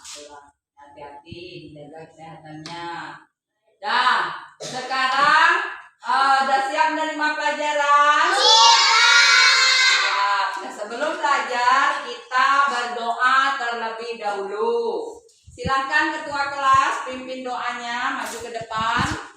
Hati-hati dijaga kesehatannya. Dan sekarang udah siap menerima pelajaran? Siap. Nah, sebelum belajar kita berdoa terlebih dahulu. Silakan ketua kelas pimpin doanya, maju ke depan.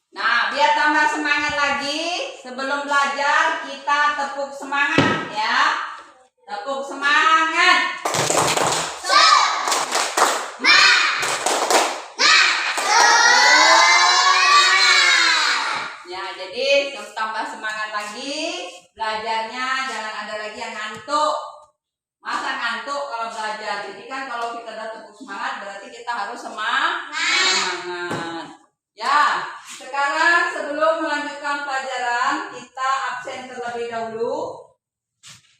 Nah, biar tambah semangat lagi, sebelum belajar kita tepuk semangat ya. Tepuk semangat. Ya, jadi tambah semangat lagi belajarnya, jangan ada lagi yang ngantuk. Masa ngantuk kalau belajar? Jadi kan kalau kita udah tepuk semangat berarti kita harus semangat. Ya, sekarang sebelum melanjutkan pelajaran kita absen terlebih dahulu.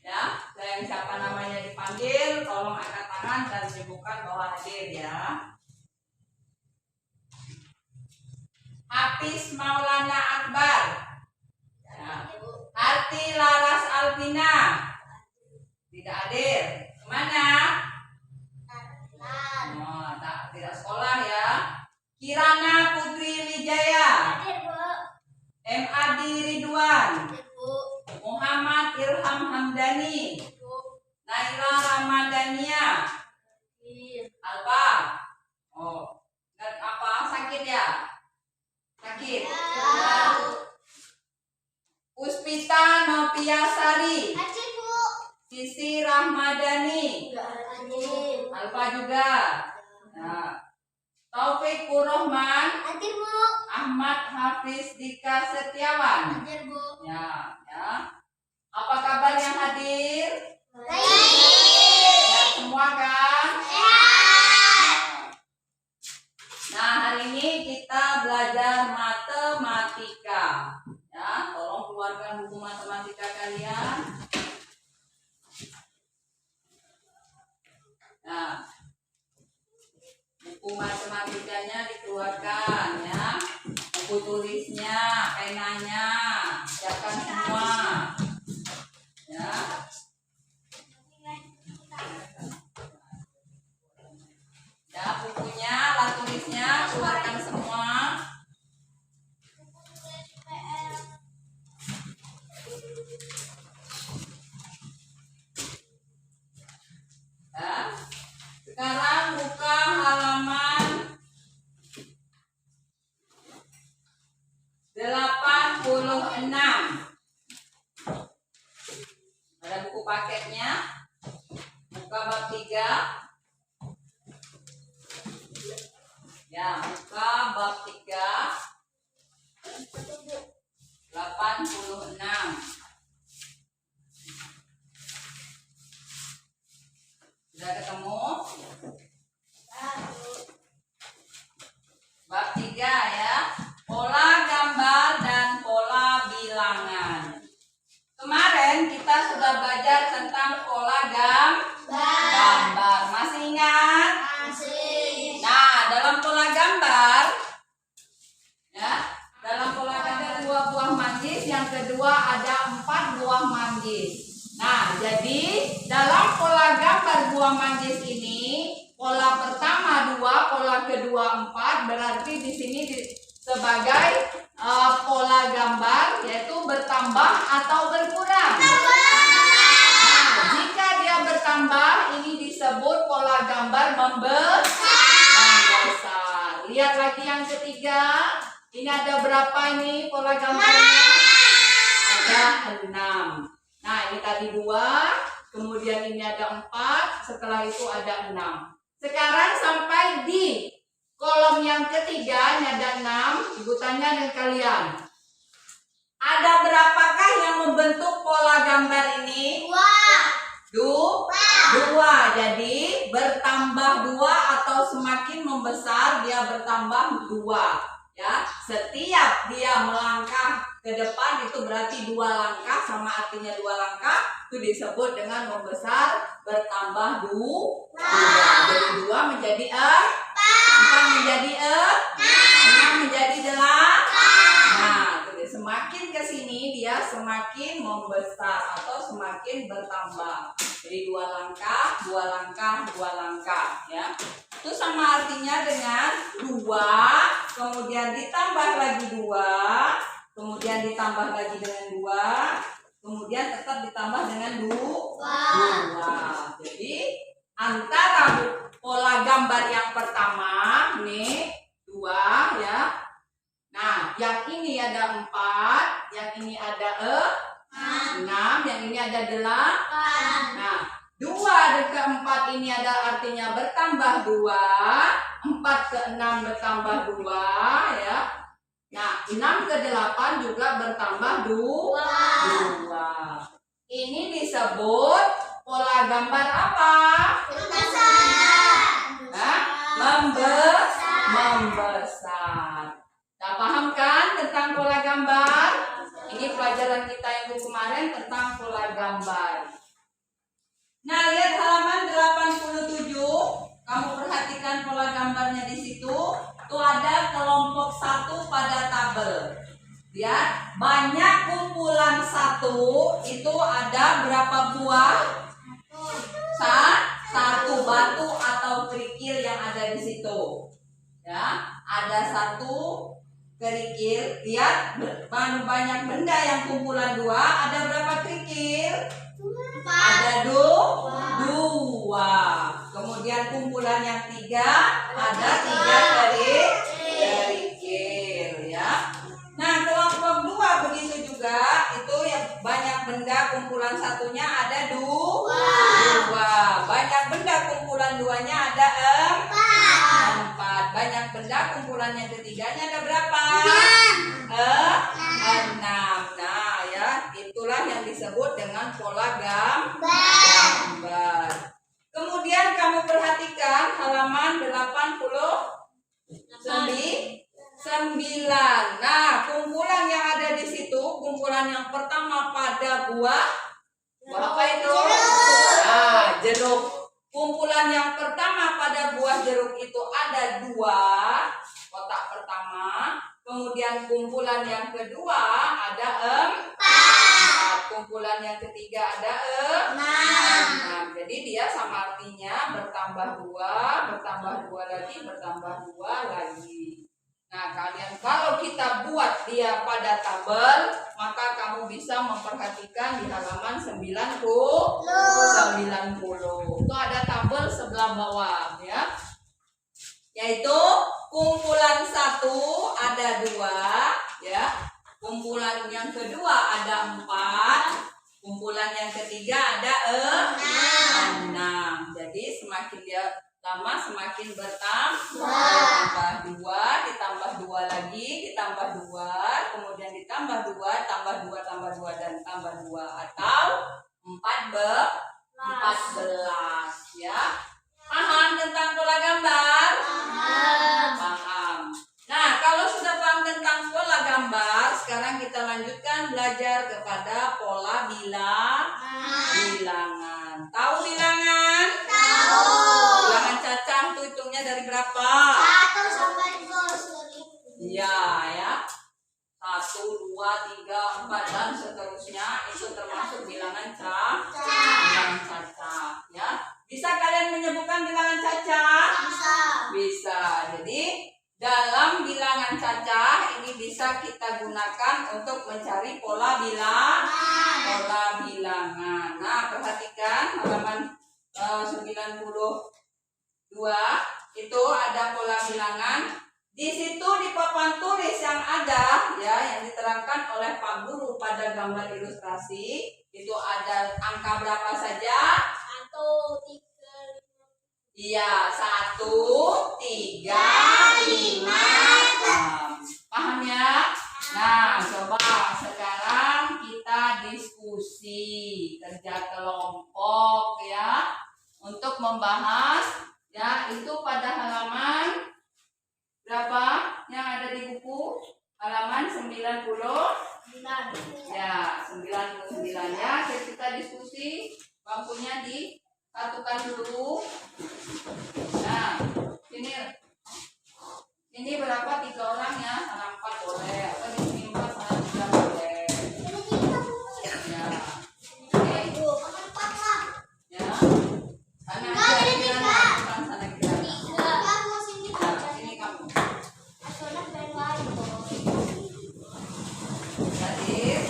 Ya, siapa namanya dipanggil, tolong angkat tangan dan sebutkan bahwa hadir ya. Hafiz Maulana Akbar. Ya. Harti Laras Alvina. Tidak hadir. Kemana? Oh, tidak sekolah ya. Kirana Putri Wijaya. Hadir, Bu. M.Adi Ridwan. Hadir, Bu. Muhammad Ilham Hamdani. Naila Ramadania. Hadir. Alfa. Oh, dan apa? Sakit ya? Sakit. Ya. Puspita Nopiasari. Hadir, Bu. Sisi Rahmadani. Hadir. Alfa juga. Nah, Taufik Kurrohman. Hadir, Bu. Ahmad Hafiz Dika Setiawan. Hadir, Bu. Ya. Apa kabar yang hadir? Baik. Ya, semua kan? Sehat. Nah, hari ini kita belajar matematika. Ya, tolong keluarkan buku matematika kalian. Nah, buku matematikanya dikeluarkan ya. Buku tulisnya, penanya, siapkan semua. Ya. Ya, bukunya, alat tulisnya, keluarkan semua. Ya. Sekarang buka halaman 86. Ada buku paketnya. Buka bab 3. Ya, buka bab 3. 86. Sudah ketemu? Bab 3 ya. Pola gambar dan pola bilangan. Kemarin kita sudah belajar tentang pola gambar. Masih ingat? Masih. Nah, dalam pola gambar ya, dalam pola gambar 2 buah manggis, yang kedua ada 4 buah manggis. Nah, jadi dalam pola gambar buah manggis ini, pola pertama 2, pola kedua 4, berarti di sini sebagai pola gambar yaitu bertambah atau berkurang. Nah, jika dia bertambah ini disebut pola gambar membesar. Lihat lagi yang ketiga. Ini ada berapa ini pola gambarnya? Ada 6. Nah, ini tadi 2, kemudian ini ada 4, setelah itu ada 6. Sekarang sampai di kolom yang ketiga, ini ada 6. Ibu tanya dengan kalian, ada berapakah yang membentuk pola gambar ini? 2. Jadi bertambah 2 atau semakin membesar dia bertambah 2. Ya, setiap dia melangkah ke depan itu berarti 2 langkah, sama artinya 2 langkah itu disebut dengan membesar bertambah 2. Dari 2 menjadi 4 menjadi 6 menjadi 8. Nah, semakin ke sini dia semakin membesar atau semakin bertambah. Jadi 2 langkah, 2 langkah, 2 langkah ya. Itu sama artinya dengan 2, kemudian ditambah lagi 2, kemudian ditambah lagi dengan 2, kemudian tetap ditambah dengan 2. Jadi antara pola gambar yang pertama nih 2 ya. Nah, yang ini ada 4, yang ini ada 6, yang ini ada 8. Nah, 2 ke 4 ini ada artinya bertambah 2, 4 ke 6 bertambah 2 ya. Nah, 6 ke 8 juga bertambah 2. Ini disebut pola gambar apa? Membesar. Nah, paham kan tentang pola gambar? Ini pelajaran kita yang kemarin tentang pola gambar. Nah, lihat halaman 87. Kamu perhatikan pola gambarnya di situ. Tuh ada kelompok 1 pada tabel. Lihat, banyak kumpulan 1 itu ada berapa buah? 1 batu atau kerikil yang ada di situ. Ya, ada 1 kerikil. Lihat, banyak benda yang kumpulan 2. Ada berapa kerikil? Ada 2. Kemudian kumpulan yang 3 ada 3 kerikil ya. Nah, kelompok 2 begitu juga. Itu yang banyak benda kumpulan 1-nya ada 2. Banyak benda kumpulan 2-nya ada 4. Banyak benda kumpulan yang ketiganya ada berapa? 6. Nah ya, itulah yang disebut dengan pola gambar. Kemudian kamu perhatikan halaman 89. Nah, kumpulan yang ada di situ, kumpulan yang pertama pada buah apa itu? Nah, jeruk. Kumpulan yang pertama pada buah jeruk itu ada 2, kotak pertama. Kemudian kumpulan yang kedua ada 4. Kumpulan yang ketiga ada 6. Jadi dia sama artinya bertambah 2, bertambah 2 lagi, bertambah 2 lagi. Nah, kalian kalau kita buat dia pada tabel, maka kamu bisa memperhatikan di halaman 90. Itu ada tabel sebelah bawah ya. Yaitu kumpulan 1 ada 2 ya. Kumpulan yang kedua ada 4. Kumpulan yang ketiga ada 6. Jadi semakin dia lama semakin bertambah 2, ditambah 2 lagi, ditambah 2, kemudian ditambah 2, tambah 2, tambah 2 dan tambah 2 atau 14 ya. Paham tentang pola gambar? Paham. Nah, kalau sudah paham tentang pola gambar, sekarang kita lanjutkan belajar kepada pola bilangan. Tahu bilangan? Tahu. Bilangan cacah itu hitungnya dari berapa? 1 sampai 10.000. Iya ya. 1, 2, 3, 4 dan seterusnya itu termasuk bilangan cacah ya. Bisa kalian menyebutkan bilangan cacah? Bisa. Jadi dalam bilangan cacah ini bisa kita gunakan untuk mencari pola bilangan. Nah, perhatikan halaman 92 itu ada pola bilangan. Di situ di papan tulis yang ada ya, yang diterangkan oleh Pak Guru pada gambar ilustrasi itu ada angka berapa saja? 1, 3, 5. Iya, 1, 3, 5, 6. Paham ya? Nah, coba sekarang kita diskusi kerja kelompok ya untuk membahas ya itu pada halaman berapa yang ada di buku? Halaman 90. Ya, 99 ya. Kita diskusi bangkunya di Satukan dulu. Nah, ini berapa? 3 orang ya? Sana 4 boleh. Atau di sini 4, sana 3 boleh. Ya. Oke. Ya. Sana aja Kirana, bukan sana Kirana. Nah, sini kamu. Hadir.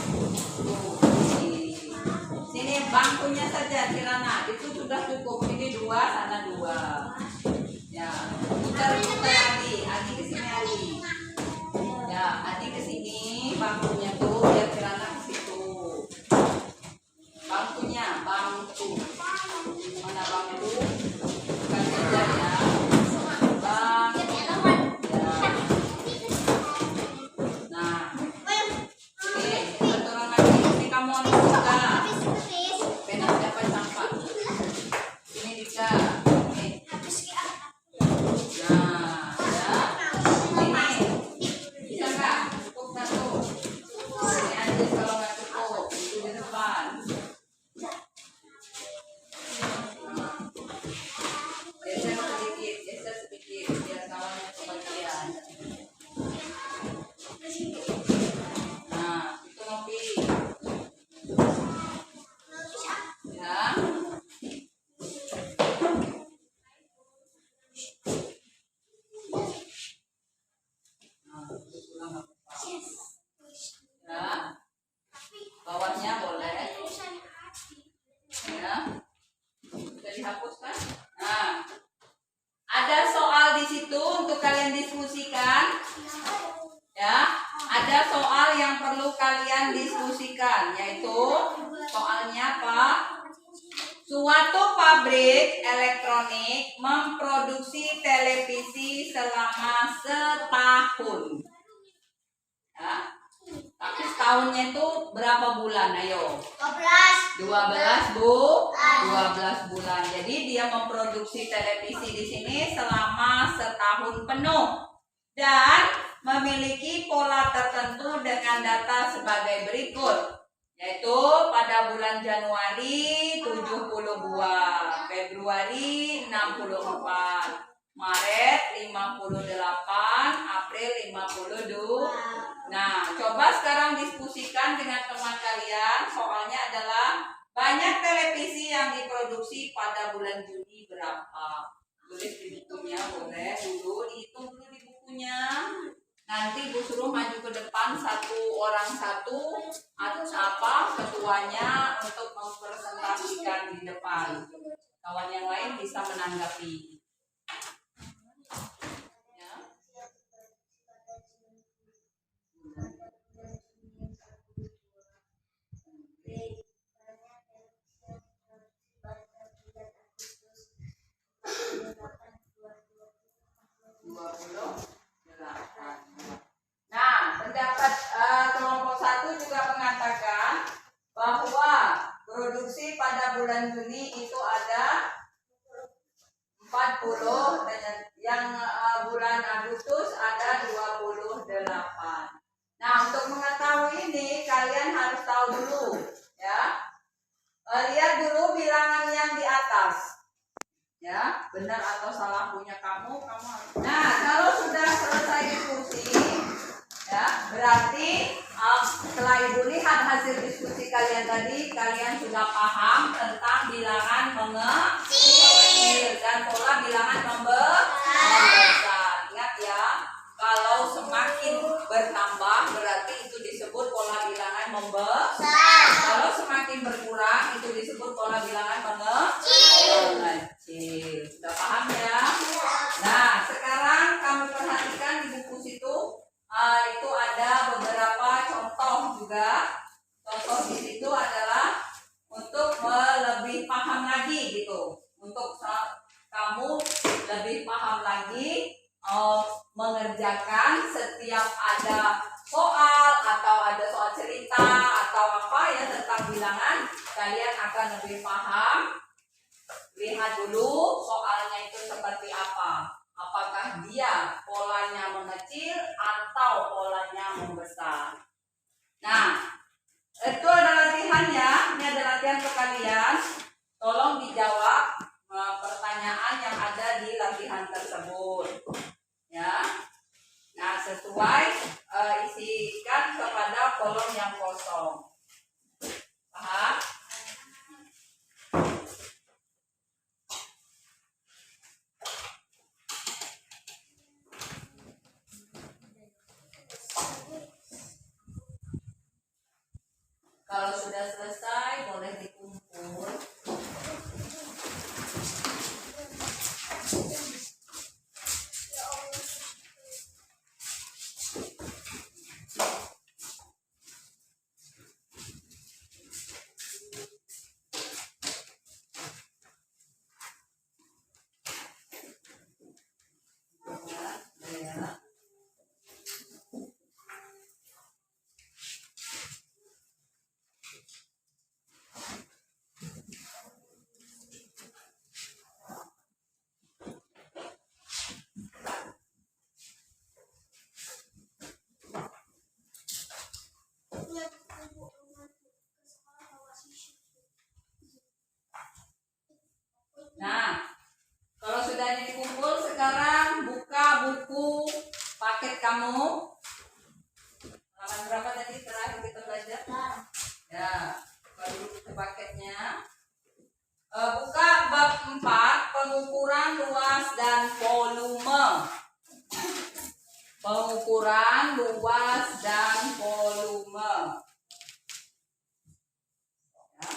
Sini bangkunya saja Kirana. Itu sudah cukup. Ini 2, sana 2. Ya. Putar lagi. Adi ke sini Adi. Ya, Adi ke sini bangkunya tuh biar Kirana ke situ. Bangkunya, bangku. Mana bangku? Bukan meja ya. Bangku. Ya. Nah, ini satu orang lagi. Ini kamu anu juga. Pena siapa campak? Ini Dika. Ini. Nah, ya. Ini. Bisa nggak? Cukup satu. Ini aja kalau nggak cukup. Itu di depan. Geser sedikit biar kawannya kebagian. Nah, itu ngopi. Ya. Nah, pulang nggak apa-apa. Ya. Bawahnya boleh. Ya. Sudah dihapuskan. Nah, ada soal di situ untuk kalian diskusikan. Ya, ada soal yang perlu kalian diskusikan, yaitu soalnya apa? Suatu pabrik elektronik memproduksi televisi selama setahun. Ya. Tapi setahunnya itu berapa bulan? Ayo. 12 bulan. Jadi dia memproduksi televisi di sini selama setahun penuh dan memiliki pola tertentu dengan data sebagai berikut, yaitu pada bulan Januari 70 buah, Februari 64, Maret 58, April 52. Nah, coba sekarang diskusikan dengan teman kalian. Soalnya adalah banyak televisi yang diproduksi pada bulan Juni berapa? Tulis di bukunya, boleh dulu dihitung dulu di bukunya. Nanti Bu suruh maju ke depan satu orang satu atau apa ketuanya untuk mempresentasikan di depan. Kawan yang lain bisa menanggapi. Ya. Nah, pendapat kelompok 1 juga mengatakan bahwa produksi pada bulan Juni itu ada 40 dan yang bulan Agustus ada 28. Nah, untuk mengetahui ini kalian harus tahu dulu ya. Lihat dulu bilangan yang di atas. Ya, benar atau salah punya kamu harus. Nah, kalau sudah selesai diskusi, ya, berarti setelah Ibu lihat hasil diskusi kalian tadi, kalian sudah paham tentang bilangan mengecil dan pola bilangan membesar. Ingat ya, kalau semakin bertambah berarti itu disebut pola bilangan membesar. Kalau semakin berkurang itu disebut pola bilangan mengecil. Sudah paham ya? Nah, sekarang kamu perhatikan di buku situ itu ada beberapa contoh juga. Contoh di situ adalah untuk lebih paham lagi gitu. Untuk kamu lebih paham lagi mengerjakan setiap ada soal atau ada soal cerita atau apa ya tentang bilangan, kalian akan lebih paham. Lihat dulu soalnya itu seperti apa. Apakah dia polanya mengecil atau polanya membesar. Nah, itu ada latihannya. Ini ada latihan ke kalian. Tolong dijawab kalau sudah selesai boleh dikumpul. Nah, kalau sudah dikumpul, sekarang buka buku paket kamu. Halaman berapa tadi terakhir kita belajar? Ya, buka dulu buku paketnya. Buka bab 4, pengukuran luas dan volume. Pengukuran luas dan volume. Ya.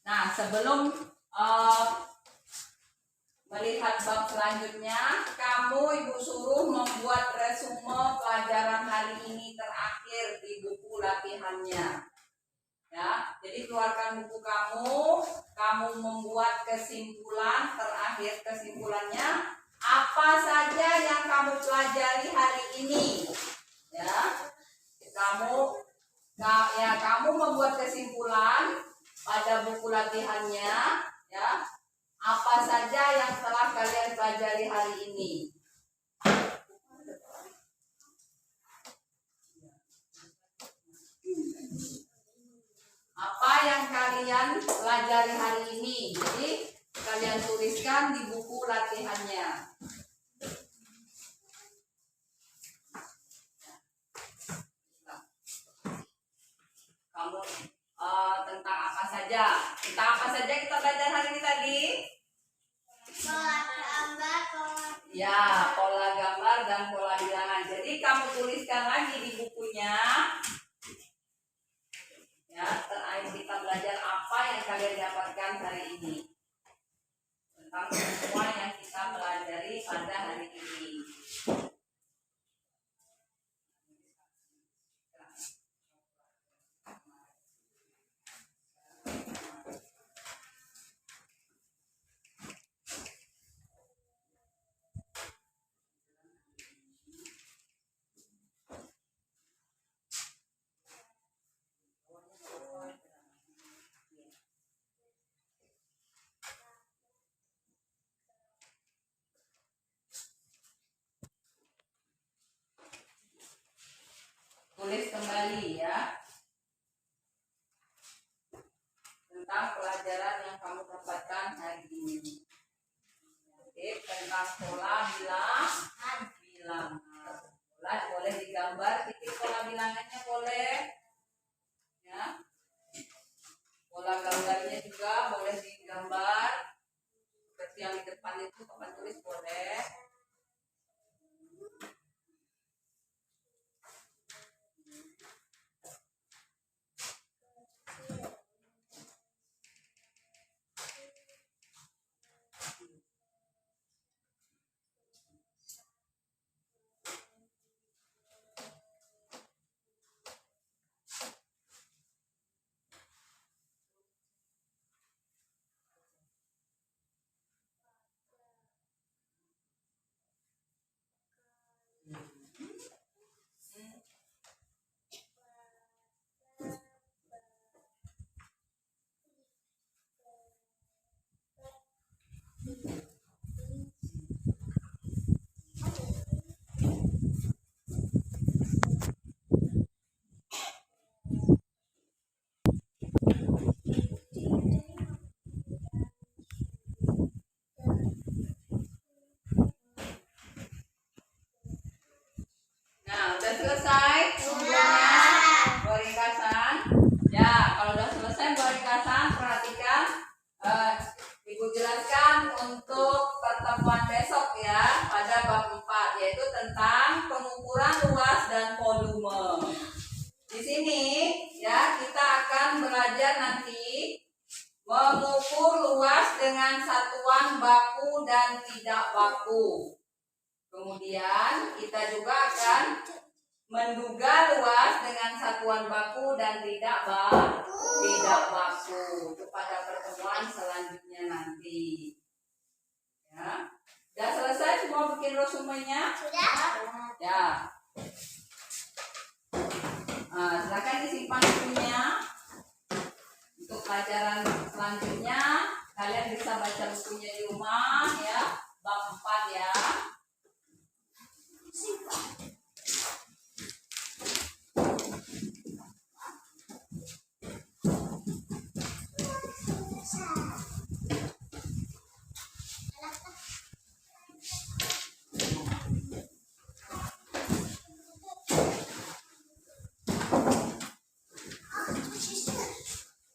Nah, sebelum melihat bab selanjutnya, kamu ibu suruh membuat resume pelajaran hari ini terakhir di buku latihannya. Ya, jadi keluarkan buku kamu membuat kesimpulan terakhir, kesimpulannya apa saja yang kamu pelajari hari ini. Ya, kamu membuat kesimpulan pada buku latihannya, ya. Apa saja yang telah kalian pelajari hari ini? Apa yang kalian pelajari hari ini? Jadi kalian tuliskan di buku latihannya. Kamu tentang apa saja? Tentang apa saja kita belajar hari ini tadi? Pola gambar, Ya, pola gambar dan pola bilangan. Jadi kamu tuliskan lagi di bukunya. Ya, terakhir kita belajar apa yang kalian dapatkan hari ini. Tentang semua yang kita pelajari pada hari ini. Tulis kembali ya tentang pelajaran yang kamu dapatkan hari ini. Oke, tentang pola bilangan. Boleh digambar titik pola bilangannya boleh. Ya. Pola gambarnya juga boleh digambar. Seperti yang di depan itu kapan tulis boleh. belajar nanti mengukur luas dengan satuan baku dan tidak baku. Kemudian kita juga akan menduga luas dengan satuan baku dan tidak baku itu pada pertemuan selanjutnya nanti. Ya, sudah selesai semua bikin resumenya? Sudah. Ya. Nah, silakan disimpan bukunya. Untuk pelajaran selanjutnya kalian bisa baca bukunya di rumah ya, bab 4 ya.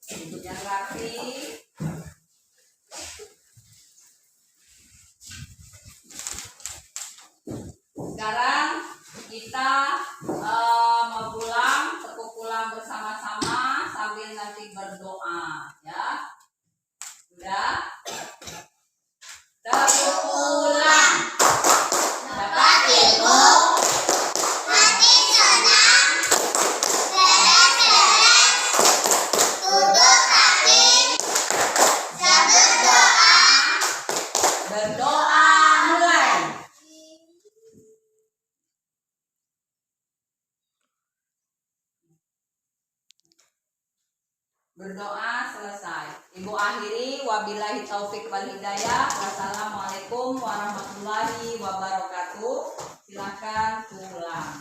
Untuk yang rapi. Sekarang kita mau pulang, tepuk pulang bersama-sama sambil nanti berdoa ya. Sudah? Tepuk pulang. Dapat ilmu, hati senang, beres-beres, duduk rapi, sambil doa. Berdoa mulai. Berdoa selesai. Ibu akhiri, wabillahi taufik wal hidayah. Wassalamualaikum warahmatullahi wabarakatuh. Silakan pulang.